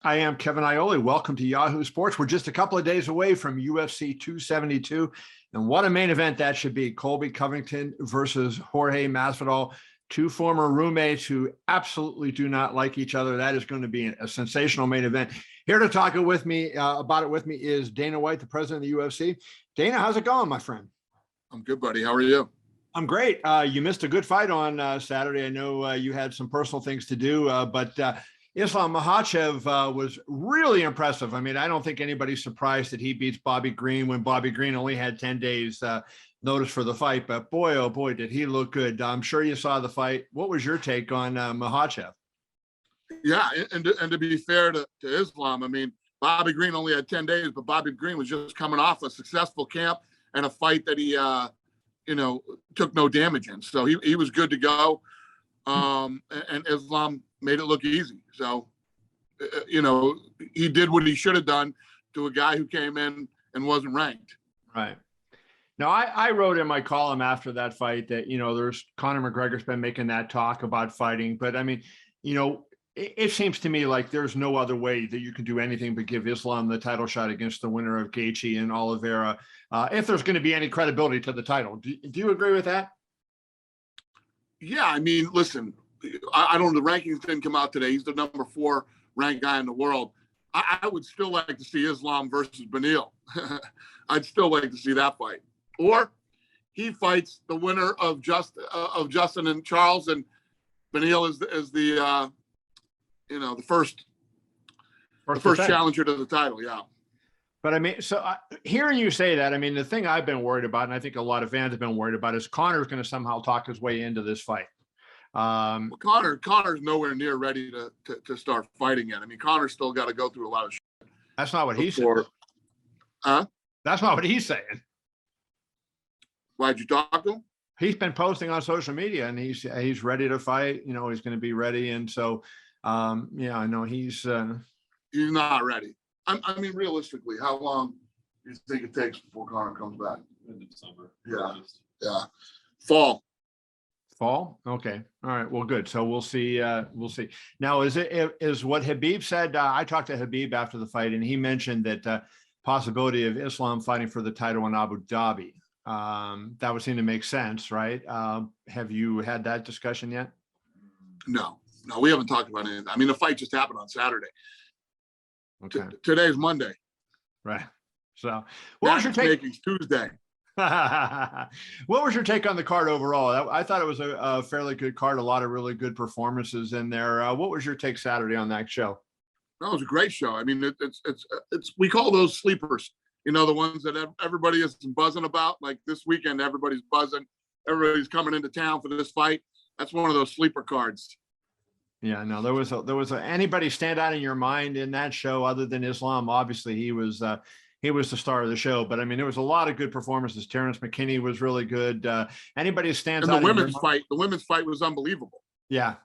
I am Kevin Iole. Welcome to Yahoo Sports. We're just a couple of days away from UFC 272. And what a main event that should be. Colby Covington versus Jorge Masvidal, two former roommates who absolutely do not like each other. That is going to be a sensational main event. Here to talk with me about it with me is Dana White, the president of the UFC. Dana, how's it going, my friend? I'm good, buddy. How are you? I'm great. You missed a good fight on Saturday. I know you had some personal things to do, but Islam Makhachev was really impressive. I mean, I don't think anybody's surprised that he beats Bobby Green when Bobby Green only had 10 days notice for the fight. But boy, oh boy, did he look good. I'm sure you saw the fight. What was your take on Makhachev? Yeah, and to be fair to Islam, I mean, Bobby Green only had 10 days, but Bobby Green was just coming off a successful camp and a fight that he, took no damage in. So he was good to go. And Islam made it look easy. So, he did what he should have done to a guy who came in and wasn't ranked. Right. Now, I wrote in my column after that fight that, there's Conor McGregor's been making that talk about fighting. But I mean, it seems to me like there's no other way that you can do anything but give Islam the title shot against the winner of Gaethje and Oliveira, if there's going to be any credibility to the title. Do you agree with that? Yeah, I mean, listen, I don't know. The rankings didn't come out today. He's the number 4 ranked guy in the world. I would still like to see Islam versus Beneil. I'd still like to see that fight. Or he fights the winner of Justin and Charles, and Beneil is the first challenger to the title. Yeah. But I mean, so hearing you say that, I mean, the thing I've been worried about, and I think a lot of fans have been worried about, is Conor's going to somehow talk his way into this fight. Well, Conor's nowhere near ready to start fighting yet. I mean, Conor's still got to go through a lot of shit. That's not what he's saying. Huh? That's not what he's saying. Why'd you talk to him? He's been posting on social media, and he's ready to fight. He's going to be ready, and so I know he's not ready. I mean, realistically, how long do you think it takes before Conor comes back? In December. Yeah. Fall. Okay. All right. Well, good. So we'll see. Now, is what Habib said? I talked to Habib after the fight, and he mentioned that possibility of Islam fighting for the title in Abu Dhabi. That would seem to make sense, right? Have you had that discussion yet? No, we haven't talked about anything. I mean, the fight just happened on Saturday. Okay. Today's Monday. Right. So what was your take? Tuesday. What was your take on the card overall? I thought it was a fairly good card. A lot of really good performances in there. What was your take Saturday on that show? That was a great show. I mean, it's we call those sleepers. The ones that everybody is buzzing about. Like this weekend, everybody's buzzing. Everybody's coming into town for this fight. That's one of those sleeper cards. Yeah, no, there was anybody stand out in your mind in that show other than Islam? Obviously, he was the star of the show, but I mean, there was a lot of good performances. Terrence McKinney was really good. Anybody stands out? And the women's fight was unbelievable. Yeah,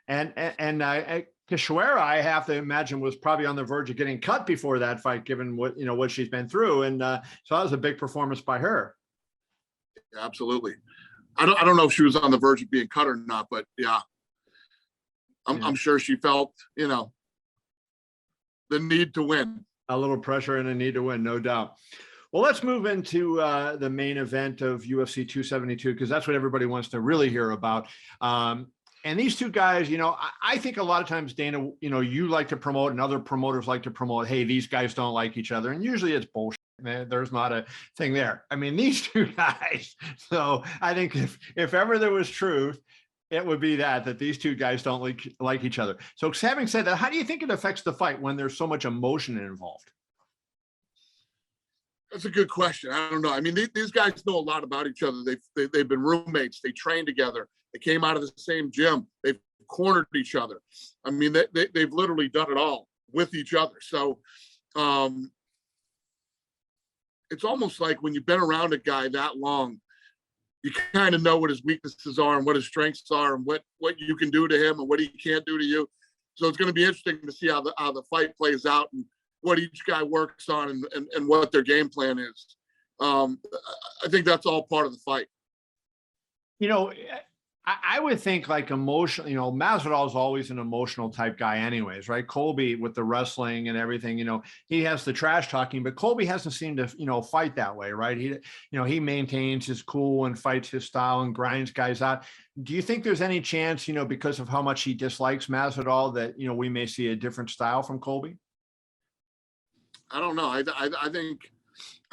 and Cachoeira, I have to imagine, was probably on the verge of getting cut before that fight, given what she's been through, and so that was a big performance by her. Yeah, absolutely. I don't know if she was on the verge of being cut or not, but yeah. I'm sure she felt, the need to win. A little pressure and a need to win, no doubt. Well, let's move into the main event of UFC 272, because that's what everybody wants to really hear about. And these two guys, I think a lot of times, Dana, you like to promote and other promoters like to promote, hey, these guys don't like each other. And usually it's bullshit. There's not a thing there. I mean, these two guys. So I think if ever there was truth, it would be that these two guys don't like each other. So having said that, how do you think it affects the fight when there's so much emotion involved? That's a good question. I don't know. I mean, these guys know a lot about each other. They've been roommates. They trained together. They came out of the same gym. They've cornered each other. I mean, they've literally done it all with each other. So it's almost like when you've been around a guy that long, you kind of know what his weaknesses are and what his strengths are and what you can do to him and what he can't do to you. So it's going to be interesting to see how the fight plays out and what each guy works on and what their game plan is. I think that's all part of the fight. I would think like emotional, Masvidal is always an emotional type guy anyways, right? Colby with the wrestling and everything, he has the trash talking, but Colby hasn't seemed to, fight that way, right? He maintains his cool and fights his style and grinds guys out. Do you think there's any chance, because of how much he dislikes Masvidal that, we may see a different style from Colby? I don't know. I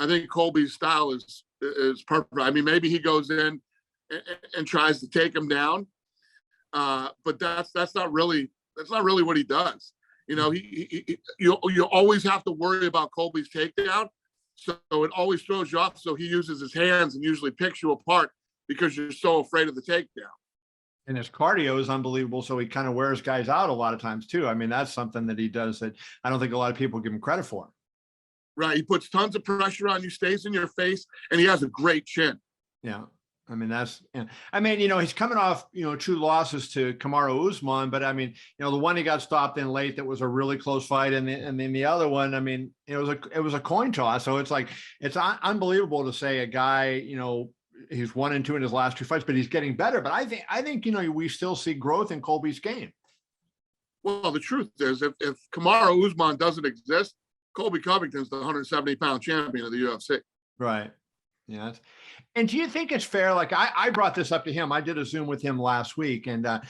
think Colby's style is perfect. I mean, maybe he goes in and tries to take him down, but that's not really what he does. You always have to worry about Colby's takedown, so it always throws you off. So he uses his hands and usually picks you apart because you're so afraid of the takedown. And his cardio is unbelievable, so he kind of wears guys out a lot of times too. I mean, that's something that he does that I don't think a lot of people give him credit for. Right, he puts tons of pressure on you, stays in your face, and he has a great chin. Yeah. I mean, he's coming off, 2 losses to Kamaru Usman, but I mean, the one he got stopped in late, that was a really close fight. And then the other one, I mean, it was a coin toss. So it's like, it's unbelievable to say a guy, he's 1-2 in his last 2 fights, but he's getting better. But I think, we still see growth in Colby's game. Well, the truth is, if Kamaru Usman doesn't exist, Colby Covington's the 170-pound champion of the UFC. Right. Yeah. And do you think it's fair? Like I brought this up to him. I did a Zoom with him last week, and I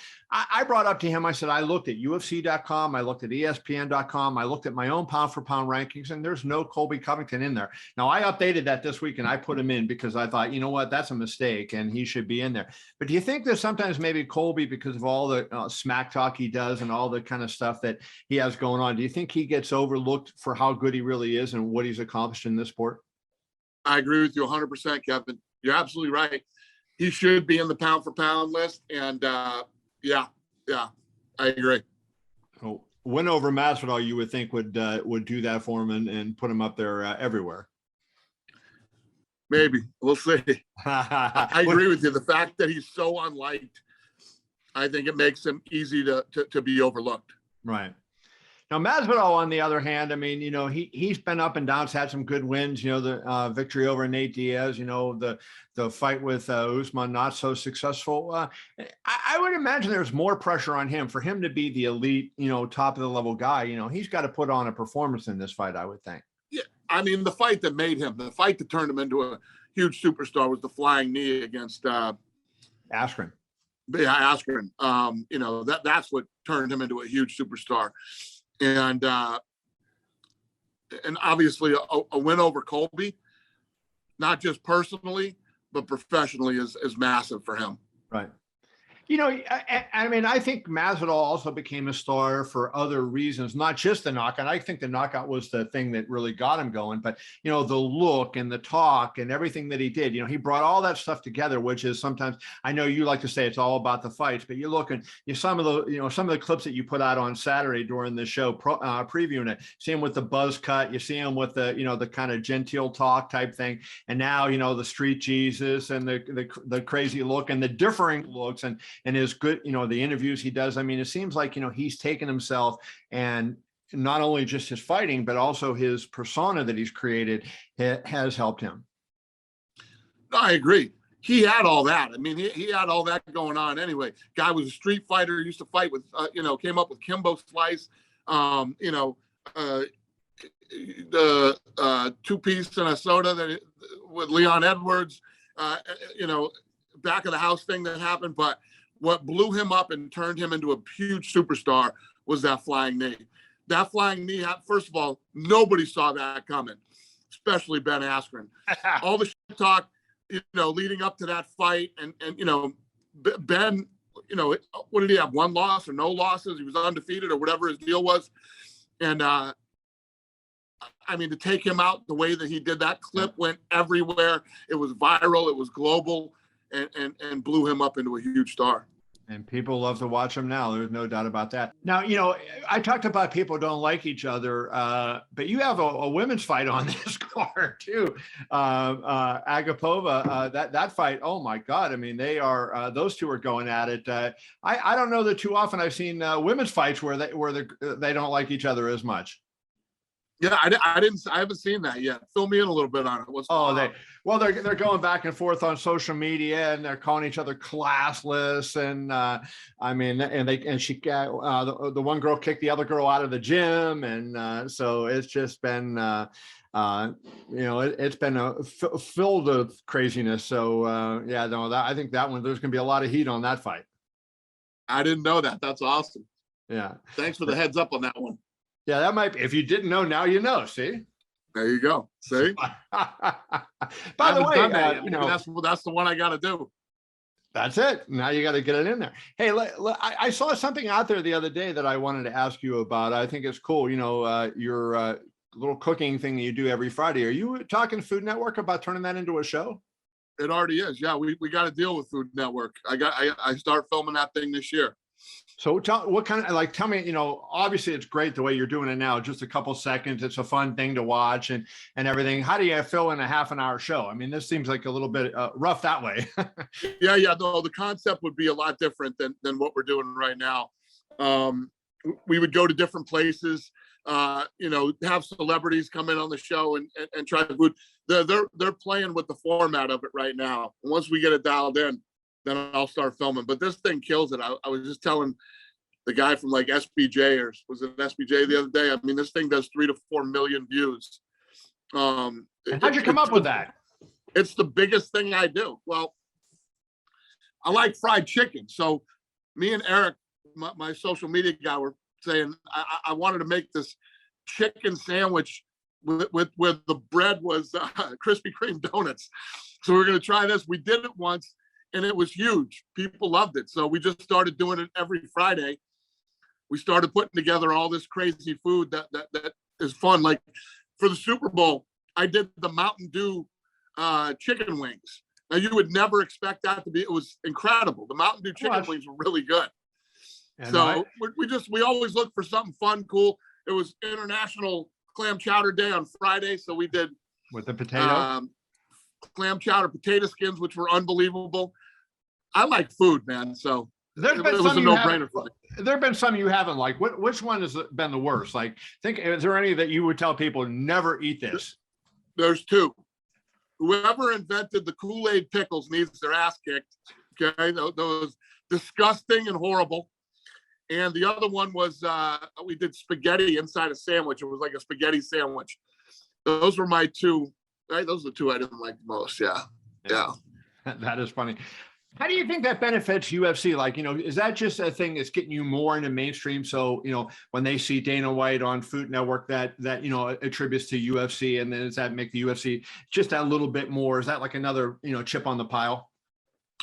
brought up to him, I said, I looked at UFC.com, I looked at ESPN.com, I looked at my own pound for pound rankings, and there's no Colby Covington in there. Now I updated that this week and I put him in because I thought, that's a mistake and he should be in there. But do you think that sometimes maybe Colby, because of all the smack talk he does and all the kind of stuff that he has going on, do you think he gets overlooked for how good he really is and what he's accomplished in this sport? I agree with you 100%, Kevin. You're absolutely right. He should be in the pound for pound list. And yeah, I agree. Oh, win over Masvidal, you would think would do that for him and put him up there everywhere. Maybe. We'll see. I agree with you. The fact that he's so unliked, I think it makes him easy to be overlooked. Right. Now, Masvidal, on the other hand, I mean, he's been up and down, he's had some good wins, the victory over Nate Diaz, the fight with Usman, not so successful. I would imagine there's more pressure on him for him to be the elite, top of the level guy. He's got to put on a performance in this fight, I would think. Yeah. I mean, the fight that turned him into a huge superstar was the flying knee against Askren. Yeah, Askren. That's what turned him into a huge superstar. And obviously a win over Colby, not just personally, but professionally is massive for him. Right. I think Masvidal also became a star for other reasons, not just the knockout. I think the knockout was the thing that really got him going, but, the look and the talk and everything that he did, he brought all that stuff together, which is sometimes, I know you like to say it's all about the fights, but you look and some of the clips that you put out on Saturday during the show previewing it, see him with the buzz cut, you see him with the, the kind of genteel talk type thing. And now, the street Jesus and the crazy look and the differing looks and his good, the interviews he does. I mean, it seems like, he's taken himself and not only just his fighting, but also his persona that he's created has helped him. No, I agree. He had all that. I mean, he had all that going on anyway. Guy was a street fighter, used to fight with, came up with Kimbo Slice, the 2-piece and a soda with Leon Edwards, back of the house thing that happened. But what blew him up and turned him into a huge superstar was that flying knee. That flying knee, first of all, nobody saw that coming, especially Ben Askren. All the shit talk, leading up to that fight. And Ben, what did he have? 1 loss or no losses? He was undefeated or whatever his deal was. And, to take him out the way that he did, that clip went everywhere. It was viral. It was global. And blew him up into a huge star. And people love to watch him now. There's no doubt about that. Now, I talked about people don't like each other, but you have a women's fight on this card too. Agapova, that fight, oh my God. I mean, they are, those two are going at it. I don't know that too often I've seen women's fights where they don't like each other as much. Yeah, I haven't seen that yet. Fill me in a little bit on it. What's Oh, they're going back and forth on social media, and they're calling each other classless. And I mean, the one girl kicked the other girl out of the gym, and so it's just been it's been filled with craziness. So yeah, no, I think that one, there's going to be a lot of heat on that fight. I didn't know that. That's awesome. Yeah, thanks for the heads up on that one. Yeah, that might be. If you didn't know, now you know. See. There you go. See. By the way, that's the one I got to do. That's it. Now you got to get it in there. Hey, I saw something out there the other day that I wanted to ask you about. I think it's cool. Your little cooking thing that you do every Friday. Are you talking Food Network about turning that into a show? It already is. Yeah, we got to deal with Food Network. I start filming that thing this year. So tell me, obviously it's great the way you're doing it now, just a couple seconds. It's a fun thing to watch and everything. How do you fill in a half an hour show? I mean, this seems like a little bit rough that way. Yeah. No, the concept would be a lot different than what we're doing right now. We would go to different places, have celebrities come in on the show and try the food. They're playing with the format of it right now. And once we get it dialed in, then I'll start filming. But this thing kills it. I was just telling the guy from like SBJ, or was it SBJ the other day? I mean, this thing does 3 to 4 million views. How'd you come up with that? It's the biggest thing I do. Well, I like fried chicken. So me and Eric, my social media guy, were saying I wanted to make this chicken sandwich with where the bread was Krispy Kreme donuts. So we're going to try this. We did it once, and it was huge. People loved it. So we just started doing it every Friday. We started putting together all this crazy food that is fun. Like for the Super Bowl, I did the Mountain Dew chicken wings. Now you would never expect that to be. It was incredible. The Mountain Dew chicken wings were really good. And so we always look for something fun, cool. It was International Clam Chowder Day on Friday, so we did with the potato. Clam chowder, potato skins, which were unbelievable. I like food, man. So it was a no-brainer for me. There have been some you haven't liked. Which one has been the worst? Like, is there any that you would tell people never eat this? There's two. Whoever invented the Kool-Aid pickles needs their ass kicked. Okay, those disgusting and horrible. And the other one was we did spaghetti inside a sandwich. It was like a spaghetti sandwich. Those were my two. Right, those are the two I didn't like the most. Yeah. That is funny. How do you think that benefits UFC? Like, is that just a thing that's getting you more into mainstream? So, when they see Dana White on Food Network, that attributes to UFC, and then does that make the UFC just a little bit more? Is that like another, chip on the pile?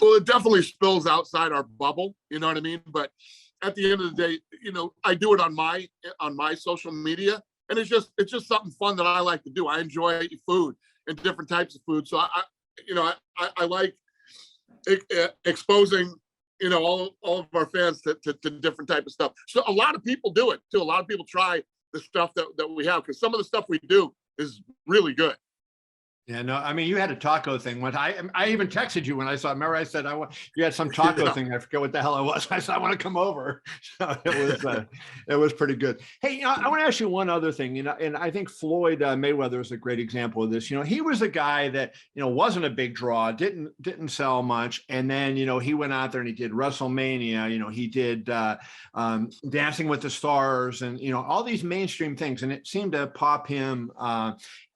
Well, it definitely spills outside our bubble. You know what I mean? But at the end of the day, I do it on my social media, and it's just something fun that I like to do. I enjoy food and different types of food. So I like exposing, all of our fans to different type of stuff. So a lot of people do it too. A lot of people try the stuff that we have, because some of the stuff we do is really good. Yeah, no, I mean, you had a taco thing. When I even texted you when I saw. Remember, I said you had some taco thing. I forget what the hell it was. I said I want to come over. So it was pretty good. Hey, I want to ask you one other thing. And I think Floyd Mayweather is a great example of this. He was a guy that wasn't a big draw, didn't sell much, and then he went out there and he did WrestleMania. He did Dancing with the Stars, and all these mainstream things, and it seemed to pop him.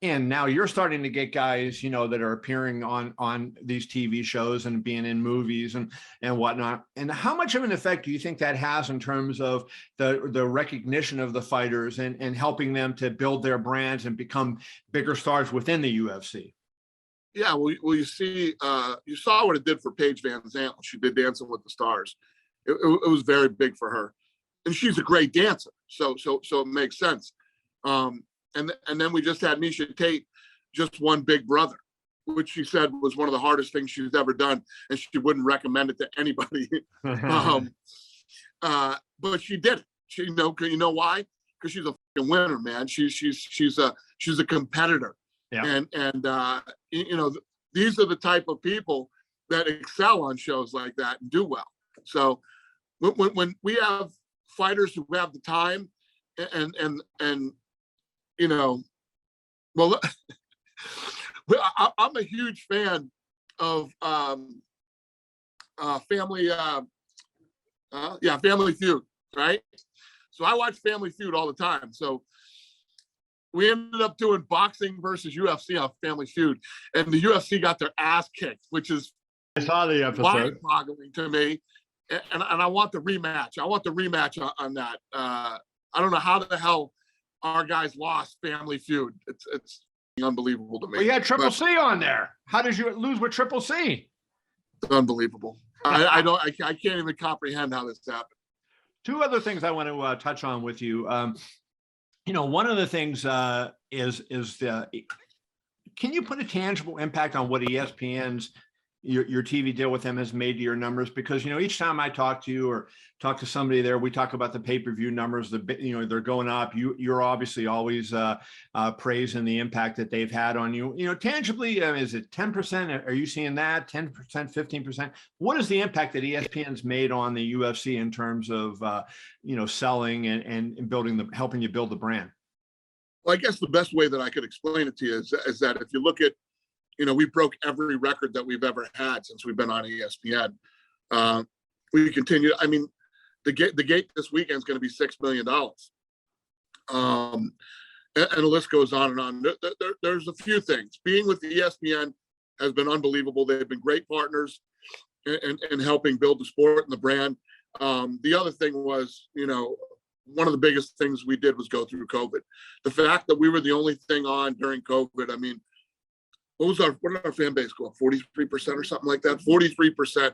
And now you're starting to get guys, that are appearing on these TV shows and being in movies and whatnot. And how much of an effect do you think that has in terms of the recognition of the fighters and helping them to build their brands and become bigger stars within the UFC? Yeah, well, you see, you saw what it did for Paige Van Zandt. She did Dancing with the Stars. It was very big for her, and she's a great dancer. So it makes sense. And then we just had Misha Tate just won Big Brother, which she said was one of the hardest things she's ever done, and she wouldn't recommend it to anybody. But she did it. You know why? Because she's a fucking winner, man. She's a competitor. Yeah. And these are the type of people that excel on shows like that and do well. So when we have fighters who have the time and you know, well, I'm a huge fan of Family Family Feud, right? So I watch Family Feud all the time. So we ended up doing boxing versus UFC on Family Feud, and the UFC got their ass kicked, which is I saw the episode. mind-boggling to me. And I want the rematch. I want the rematch on that. I don't know how the hell our guys lost Family Feud. It's unbelievable to me. Well, you had Triple C on there. How did you lose with Triple C? It's unbelievable. I can't even comprehend how this happened. Two other things I want to touch on with you. One of the things is can you put a tangible impact on what ESPN's your TV deal with them has made to your numbers? Because each time I talk to you or talk to somebody there, we talk about the pay-per-view numbers. They're going up. You're obviously always praising the impact that they've had on you. Tangibly, is it 10%? Are you seeing that 10%, 15%? What is the impact that ESPN's made on the UFC in terms of selling and building helping you build the brand? Well, I guess the best way that I could explain it to you is that if you look at, we broke every record that we've ever had since we've been on ESPN. We continue. I mean, the gate this weekend is going to be $6 million. And the list goes on and on. There's a few things. Being with the ESPN has been unbelievable. They've been great partners in helping build the sport and the brand. The other thing was, one of the biggest things we did was go through COVID. The fact that we were the only thing on during COVID, I mean, what did our fan base go up? 43% or something like that? 43%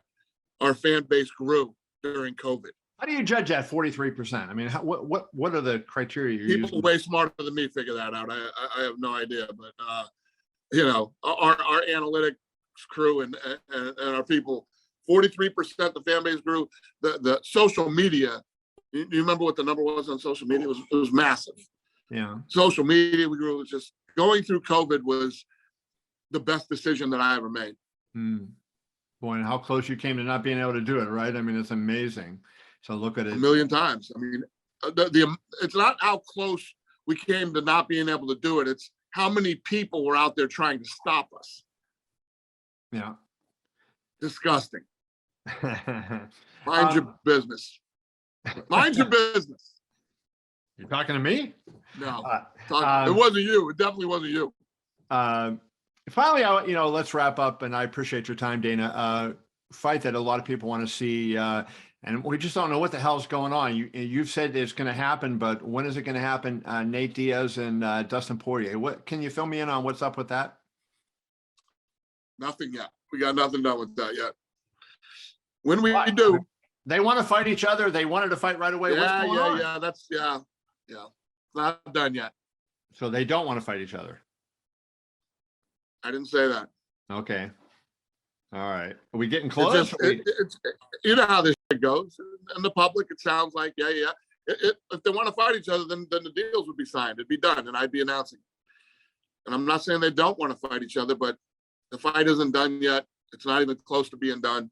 our fan base grew during COVID. How do you judge that 43%? I mean, what are the criteria you're People using? way smarter than me figure that out. I have no idea, but our analytics crew and our people, 43% the fan base grew. The social media, you remember what the number was on social media? It was massive. Yeah. Social media we grew. It was just going through COVID was the best decision that I ever made. Boy, and how close you came to not being able to do it, right? I mean, it's amazing. So look at it. A million times. I mean, it's not how close we came to not being able to do it. It's how many people were out there trying to stop us. Yeah. Disgusting. Mind your business. Mind your business. You're talking to me? No. It wasn't you. It definitely wasn't you. Finally, let's wrap up, and I appreciate your time, Dana. Fight that a lot of people want to see, and we just don't know what the hell's going on. You've said it's going to happen, but when is it going to happen? Nate Diaz and Dustin Poirier. What can you fill me in on? What's up with that? Nothing yet. We got nothing done with that yet. When we do, they want to fight each other. They wanted to fight right away. What's going on? Yeah. Not done yet. So they don't want to fight each other. I didn't say that. Okay. All right. Are we getting close? It's you know how this shit goes. In the public, it sounds like, yeah. If they want to fight each other, then the deals would be signed. It'd be done, and I'd be announcing. And I'm not saying they don't want to fight each other, but the fight isn't done yet. It's not even close to being done.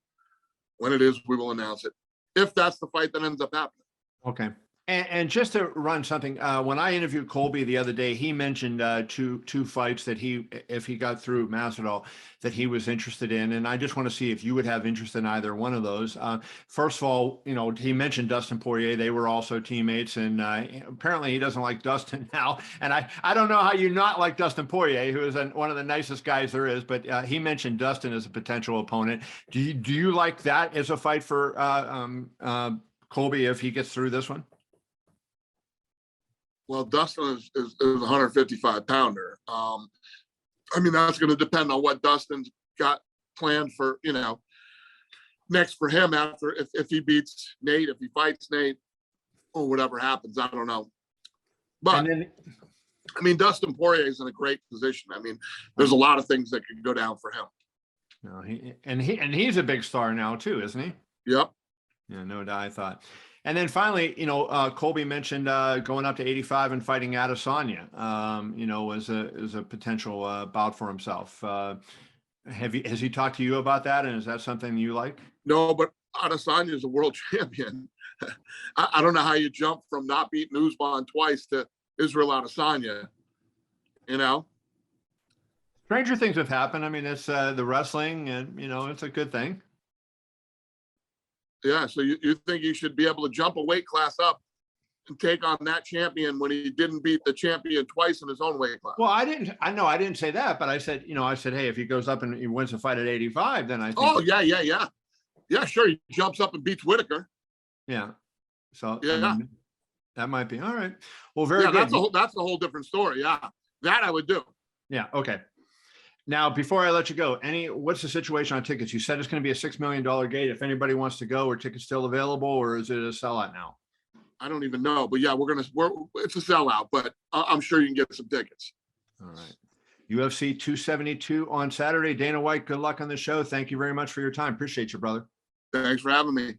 When it is, we will announce it. If that's the fight that ends up happening. Okay. And just to run something, when I interviewed Colby the other day, he mentioned two fights that if he got through Masvidal, that he was interested in. And I just want to see if you would have interest in either one of those. First of all, he mentioned Dustin Poirier. They were also teammates, and apparently he doesn't like Dustin now. And I don't know how you not like Dustin Poirier, who is one of the nicest guys there is, but he mentioned Dustin as a potential opponent. Do you like that as a fight for Colby if he gets through this one? Well, Dustin is a 155 pounder. I mean, that's going to depend on what Dustin's got planned for, next for him after, if he beats Nate, if he fights Nate, or whatever happens. I don't know. But I mean, Dustin Poirier is in a great position. I mean, there's a lot of things that could go down for him. No, he's a big star now too, isn't he? Yep. Yeah, no doubt. I thought. And then finally, Colby mentioned going up to 85 and fighting Adesanya, as a potential bout for himself. Has he talked to you about that? And is that something you like? No, but Adesanya is a world champion. I don't know how you jump from not beating Usman twice to Israel Adesanya. you know? Stranger things have happened. I mean, it's the wrestling, and it's a good thing. Yeah. So you think you should be able to jump a weight class up and take on that champion when he didn't beat the champion twice in his own weight class? Well, I didn't say that, but I said, hey, if he goes up and he wins the fight at 85, then I think. Oh, yeah, sure. He jumps up and beats Whitaker. Yeah. So yeah, I mean, that might be all right. Well, very good. That's a whole different story. Yeah, that I would do. Yeah. Okay. Now, before I let you go, what's the situation on tickets? You said it's going to be a $6 million gate. If anybody wants to go, are tickets still available, or is it a sellout now? I don't even know, but yeah, it's a sellout, but I'm sure you can get some tickets. All right. UFC 272 on Saturday. Dana White, good luck on the show. Thank you very much for your time. Appreciate you, brother. Thanks for having me.